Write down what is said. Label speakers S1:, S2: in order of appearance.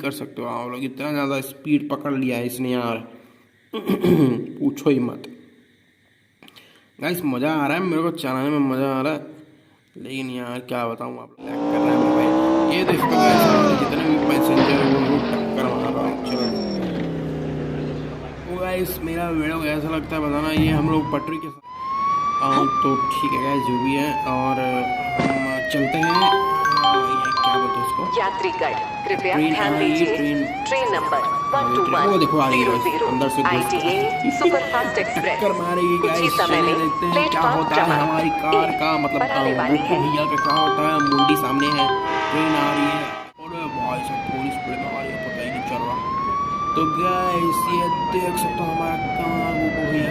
S1: कर सकते हो आप लोग। इतना ज़्यादा स्पीड पकड़ लिया है इसने यार पूछो ही मत गाइस। मज़ा आ रहा है मेरे को चलाने में, मज़ा आ रहा है, लेकिन यार क्या बताऊँ आप, लैग कर रहा है मोबाइल। ये देखो गाइस हमारे जितने भी पैसेंजर वो टक्कर मार रहा है। चलो वो गाइस मेरा वीडियो कैसा लगता है बताना। ये हम लोग पटरी के तो ठीक है गाइस जो भी है, और हम चलते हैं। ये क्या बोलते हैं उसको,
S2: यात्रीगण कृपया
S1: ट्रेन आ
S2: ध्यान
S1: रही है।
S2: दीजिए। ट्रेन नंबर
S1: वो देखो आ रही है
S2: 12100
S1: अंदर से
S2: ITA सुपरफास्ट एक्सप्रेस
S1: टक्कर मारेगी
S2: कुछ ही
S1: गाइस।
S2: समय
S1: चलिए
S2: में
S1: देखते हैं क्या
S2: प्लेटफॉर्म
S1: होता है
S2: क्रमांक
S1: हमारी कार का, मतलब
S2: पर आने वाली
S1: गोकू
S2: है।
S1: भैया का क्या होता है। मुंडी सामने है, ट्रेन आ रही है, और भाई सब पूरी स्पीड में आ रही है, पता ही नहीं चल रहा। तो गाइस ये देख सकते हो हमारा कार गोकू भैया